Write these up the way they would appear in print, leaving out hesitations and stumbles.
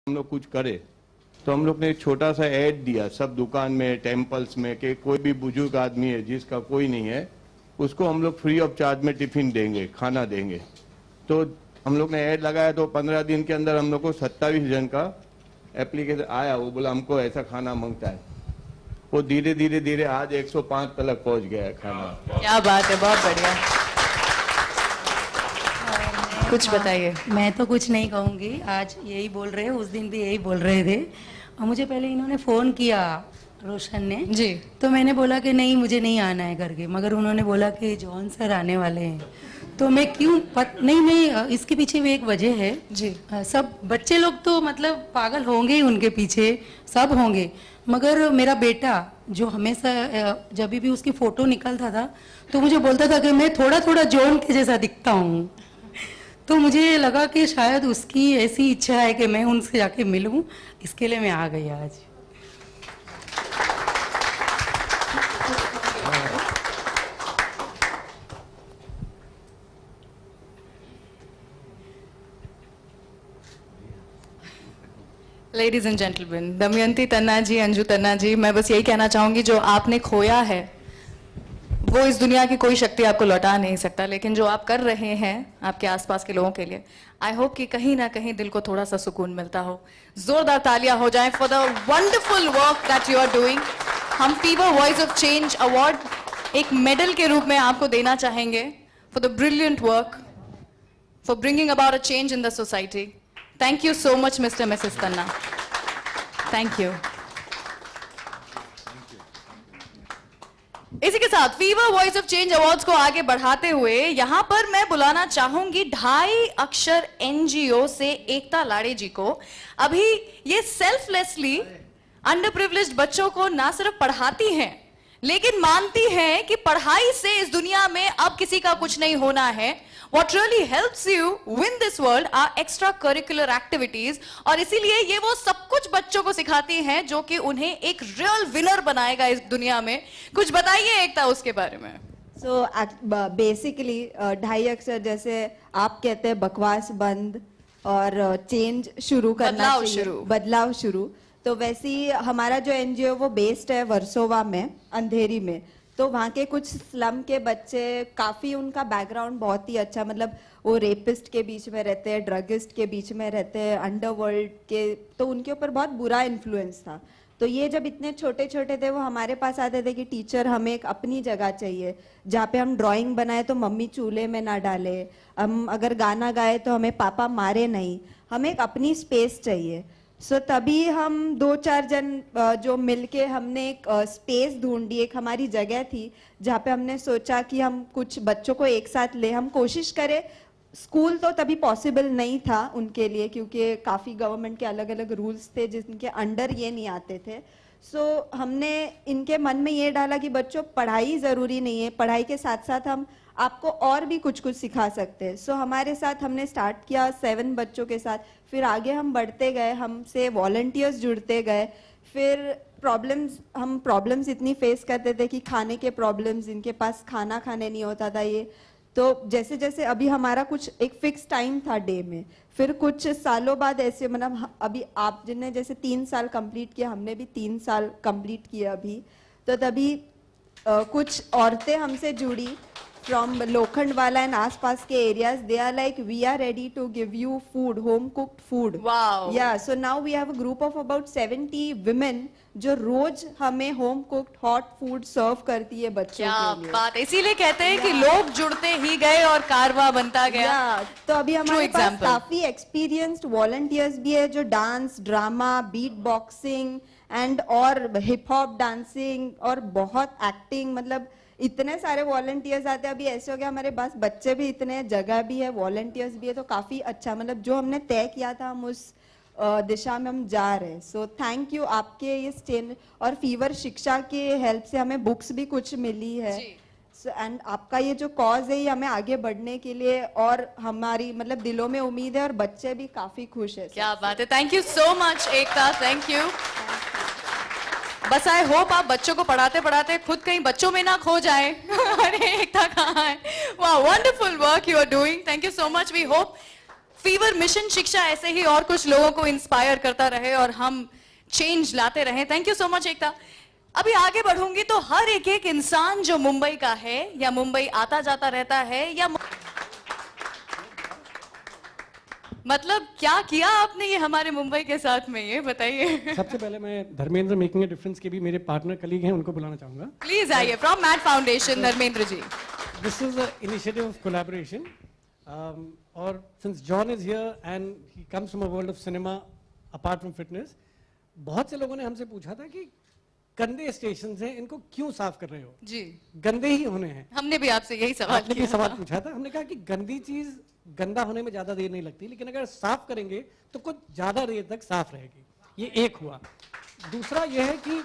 हम लोग कुछ करें, तो हम लोग ने एक छोटा सा ऐड दिया सब दुकान में, टेम्पल्स में, कि कोई भी बुजुर्ग आदमी है जिसका कोई नहीं है, उसको हम लोग फ्री ऑफ चार्ज में टिफिन देंगे, खाना देंगे। तो हम लोग ने ऐड लगाया, तो 15 दिन के अंदर हम लोग को 27 जन का एप्लीकेशन आया। वो बोला हमको ऐसा खाना मांगता है। वो धीरे धीरे धीरे आज 105 तक पहुंच गया है खाना। क्या बात है, बहुत बढ़िया। कुछ बताइए। मैं तो कुछ नहीं कहूँगी, आज यही बोल रहे हैं, उस दिन भी यही बोल रहे थे। और मुझे पहले इन्होंने फ़ोन किया, रोशन ने जी, तो मैंने बोला कि नहीं मुझे नहीं आना है करके, मगर उन्होंने बोला कि जॉन सर आने वाले हैं। तो मैं क्यों नहीं, इसके पीछे भी एक वजह है जी। सब बच्चे लोग तो मतलब पागल होंगे ही, उनके पीछे सब होंगे, मगर मेरा बेटा जो हमेशा जब भी उसकी फ़ोटो निकलता था तो मुझे बोलता था कि मैं थोड़ा थोड़ा जॉन के जैसा दिखता हूँ। तो मुझे लगा कि शायद उसकी ऐसी इच्छा है कि मैं उनसे जाके मिलूं, इसके लिए मैं आ गई आज। लेडीज एंड जेंटलमैन, दमयंती तन्ना जी, अंजू तन्ना जी, मैं बस यही कहना चाहूंगी, जो आपने खोया है वो इस दुनिया की कोई शक्ति आपको लौटा नहीं सकता, लेकिन जो आप कर रहे हैं आपके आसपास के लोगों के लिए, आई होप कि कहीं ना कहीं दिल को थोड़ा सा सुकून मिलता हो। जोरदार तालियां हो जाएं for the wonderful work that you are doing. हम fever voice of change award एक मेडल के रूप में आपको देना चाहेंगे for the brilliant work, for bringing about a change in the society. Thank you so much Mr Mrs Tanna, thank you. इसी के साथ fever voice of change awards को आगे बढ़ाते हुए यहां पर मैं बुलाना चाहूंगी 2.5 अक्षर एनजीओ से एकता लाड़े जी को। अभी ये सेल्फलेसली अंडर प्रिविलेज्ड बच्चों को ना सिर्फ पढ़ाती हैं, लेकिन मानती हैं कि पढ़ाई से इस दुनिया में अब किसी का कुछ नहीं होना है। What really helps you win this world are extra curricular activities, और इसीलिए ये वो सब कुछ बच्चों को सिखाती हैं जो कि उन्हें एक रियल विनर बनाएगा इस दुनिया में। कुछ बताइए एकता उसके बारे में। So basically 2.5 अक्षर, जैसे आप कहते हैं बकवास बंद और चेंज शुरू करना चाहिए, बदलाव शुरू, तो वैसे ही हमारा जो एनजीओ वो बेस्ड है वर्सोवा में, अंधेरी में। तो वहाँ के कुछ स्लम के बच्चे, काफ़ी उनका बैकग्राउंड बहुत ही अच्छा, मतलब वो रेपिस्ट के बीच में रहते हैं, ड्रगिस्ट के बीच में रहते हैं, अंडरवर्ल्ड के, तो उनके ऊपर बहुत बुरा इन्फ्लुएंस था। तो ये जब इतने छोटे छोटे थे वो हमारे पास आते थे कि टीचर हमें एक अपनी जगह चाहिए जहाँ पे हम ड्राइंग बनाए तो मम्मी चूल्हे में ना डाले, हम अगर गाना गाए तो हमें पापा मारे नहीं, हमें एक अपनी स्पेस चाहिए। सो तभी हम 2-4 जन जो मिलके हमने एक स्पेस ढूंढी, एक हमारी जगह थी जहाँ पे हमने सोचा कि हम कुछ बच्चों को एक साथ ले, हम कोशिश करें। स्कूल तो तभी पॉसिबल नहीं था उनके लिए, क्योंकि काफ़ी गवर्नमेंट के अलग अलग रूल्स थे जिनके अंडर ये नहीं आते थे। सो हमने इनके मन में ये डाला कि बच्चों पढ़ाई ज़रूरी नहीं है, पढ़ाई के साथ साथ हम आपको और भी कुछ कुछ सिखा सकते हैं। सो हमारे साथ हमने स्टार्ट किया 7 बच्चों के साथ, फिर आगे हम बढ़ते गए, हमसे वॉलंटियर्स जुड़ते गए, फिर हम प्रॉब्लम्स इतनी फेस करते थे कि खाने के प्रॉब्लम्स, इनके पास खाना खाने नहीं होता था ये। तो जैसे जैसे अभी हमारा कुछ एक फिक्स टाइम था डे में, फिर कुछ सालों बाद ऐसे, मतलब अभी आप जिनने जैसे 3 साल कंप्लीट किया, हमने भी 3 साल कंप्लीट किया अभी। तो तभी कुछ औरतें हमसे जुड़ी from Lokhandwala and आसपास के areas. They are like, we are ready to give you food, home cooked food. Wow. Yeah, so now we have a group of about 70 women जो रोज हमें home cooked hot food सर्व करती है बच्चों के लिए। बात, इसीलिए कहते हैं कि लोग जुड़ते ही गए और कारवां बनता गया। तो अभी हमारे पास काफी एक्सपीरियंस्ड वॉलंटियर्स भी है जो dance, drama, beatboxing and और हिप हॉप डांसिंग और बहुत एक्टिंग, मतलब इतने सारे वॉलंटियर्स आते हैं। अभी ऐसे हो गया हमारे पास बच्चे भी इतने, जगह भी है, वॉलंटियर्स भी है, तो काफी अच्छा, मतलब जो हमने तय किया था हम उस दिशा में हम जा रहे हैं। सो थैंक यू आपके ये स्टेन और फीवर शिक्षा के हेल्प से हमें बुक्स भी कुछ मिली है। एंड आपका ये जो कॉज है ये हमें आगे बढ़ने के लिए, और हमारी मतलब दिलों में उम्मीद है और बच्चे भी काफी खुश है। क्या बात है, thank you so much Ekta, thank you. बस आई होप आप बच्चों को पढ़ाते पढ़ाते खुद कहीं बच्चों में ना खो जाए। अरे एकता कहाँ है? वाह, wonderful work you are doing, thank you so much. We hope fever mission Shiksha ऐसे ही और कुछ लोगों को इंस्पायर करता रहे और हम चेंज लाते रहे। थैंक यू सो मच एकता। अभी आगे बढ़ूंगी तो हर एक इंसान जो मुंबई का है या मुंबई आता जाता रहता है या मतलब क्या किया आपने ये हमारे मुंबई के साथ में, ये बताइए। सबसे पहले मैं धर्मेंद्र मेकिंग अ डिफरेंस के भी मेरे पार्टनर कलीग हैं, उनको बुलाना चाहूंगा। प्लीज आइए, from Matt foundation Dharmendra ji. This is a initiative of collaboration और since John is here and he comes from a world of cinema apart from fitness, बहुत से लोगों ने हमसे पूछा था कि गंदे स्टेशन हैं, इनको क्यों साफ कर रहे हो? जी, गंदे ही होने हैं। हमने भी आपसे यही सवाल पूछा था। हमने कहा कि गंदी चीज गंदा होने में ज्यादा देर नहीं लगती, लेकिन अगर साफ करेंगे तो कुछ ज्यादा देर तक साफ रहेगी। ये एक हुआ। दूसरा यह है कि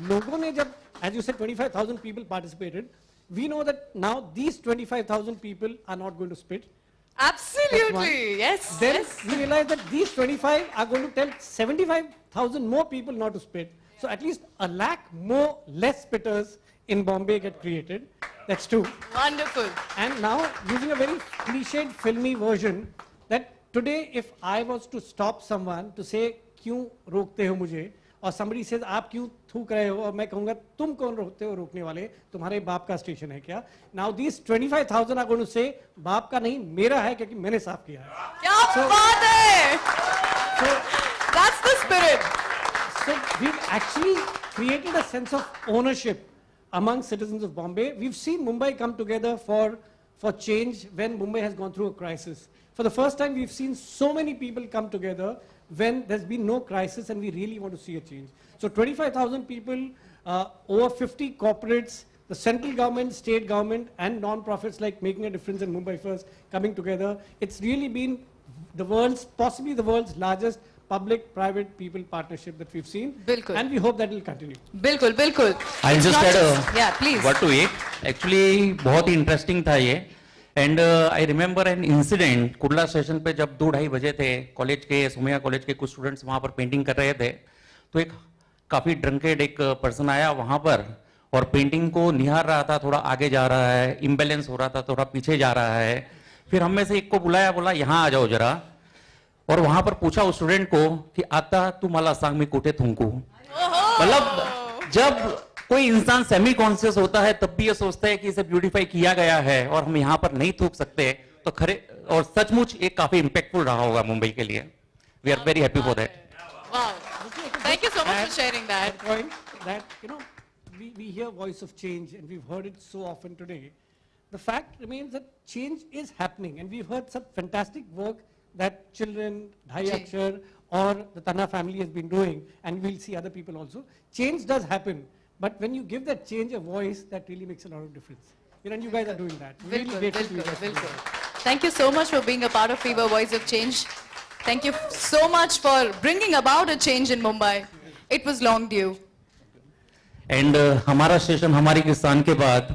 लोगों ने जब, as you said, 25,000 people participated, we know that now these 25,000 people are not going to spit. Absolutely, yes. Then yes. we realized that these 25 are going to tell 75,000 more people not to spit. So at least a lakh more less spitters in Bombay get created. That's two. Wonderful. And now using a very cliched filmy version, that today if I was to stop someone to say क्यों रोकते हो मुझे, और somebody says आप क्यों थूक रहे हो, और मैं कहूँगा तुम कौन रोकते हो रोकने वाले, तुम्हारे बाप का स्टेशन है क्या? Now these 25,000 are going to say बाप का नहीं मेरा है क्योंकि मैंने साफ किया है। क्या बात है? That's the spirit. So we've actually created a sense of ownership among citizens of Bombay. We've seen Mumbai come together for change when Mumbai has gone through a crisis. For the first time, we've seen so many people come together when there's been no crisis and we really want to see a change. So 25,000 people, over 50 corporates, the central government, state government, and non-profits like Making a Difference and Mumbai First coming together. It's really been the world's, possibly the world's largest public-private people partnership that we've seen. Bilkul. And we hope that will continue. Bilkul, bilkul. I'll just add yeah, please. What to it. Actually, बहुत ही interesting था ये. And I remember an incident, Kudla station पे जब 2-2:30 बजे थे, college के, Somaiya college के कुछ स्टूडेंट्स वहाँ पर पेंटिंग कर रहे थे, तो एक काफी ड्रंकेड एक पर्सन आया वहाँ पर और पेंटिंग को निहार रहा था, थोड़ा आगे जा रहा है, इम्बैलेंस हो रहा था, थोड़ा पीछे जा रहा है। फिर हम में से एक को बुलाया, बोला यहाँ आ जाओ जरा, और वहां पर पूछा उस स्टूडेंट को कि आता तू मला सांग में कुठे थूकूं। मतलब जब कोई इंसान सेमी कॉन्शियस होता है तब भी ये सोचता है कि इसे ब्यूटीफाई किया गया है और हम यहाँ पर नहीं थूक सकते, तो खरे और सचमुच ये काफी इंपैक्टफुल रहा होगा मुंबई के लिए। We are very happy for that. Thank you so much for sharing that. That you know, we hear voice of change and we've heard it so often today. The fact remains that change is happening, and we've heard some fantastic work that children, Dhai Akshar, or the Tanna family has been doing, and we'll see other people also. Change does happen, but when you give that change a voice, that really makes a lot of difference. You know, and you guys are doing that. Really Thank you so much for being a part of Fever Voice of Change. Thank you so much for bringing about a change in Mumbai. It was long due. And हमारा station हमारी किसान के बाद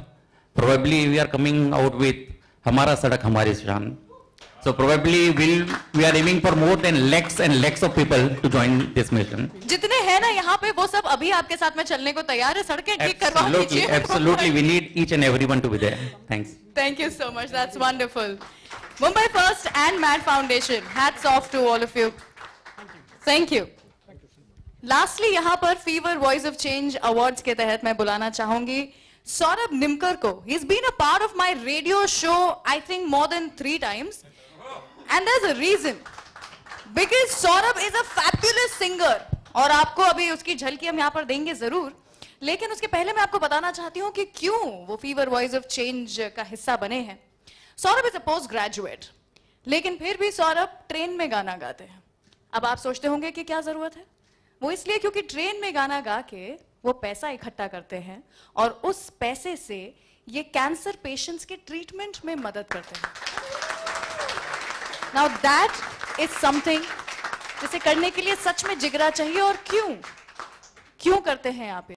probably we are coming out with हमारा सड़क हमारी शान. So probably we are aiming for more than lakhs and lakhs of people to join this mission. जितने हैं ना यहाँ पे वो सब अभी आपके साथ में चलने को तैयार है, सड़कें ठीक करवा दीजिए. Absolutely, we need each and everyone to be there. Thanks. Thank you so much. That's wonderful. Mumbai First and Mad Foundation. Hats off to all of you. Thank you. Lastly, यहाँ पर Fever Voice of Change Awards के तहत मैं बुलाना चाहूँगी सौरभ निमकर को. He's been a part of my radio show, I think more than 3 times. And there's a reason. Because Saurabh is a fabulous singer. और आपको अभी उसकी झलकी हम यहाँ पर देंगे जरूर. लेकिन उसके पहले मैं आपको बताना चाहती हूँ कि क्यों वो Fever Voice of Change का हिस्सा बने हैं. Saurabh is a post graduate. लेकिन फिर भी Saurabh ट्रेन में गाना गाते हैं. अब आप सोचते होंगे कि क्या जरूरत है? वो इसलिए क्योंकि ट्रेन में गाना गा के वो पैसा इकट्ठा करते हैं और उस पैसे से ये कैंसर पेशेंट्स के ट्रीटमेंट में मदद करते हैं. Now that is something जिसे करने के लिए सच में जिगरा चाहिए. और क्यों करते हैं आप?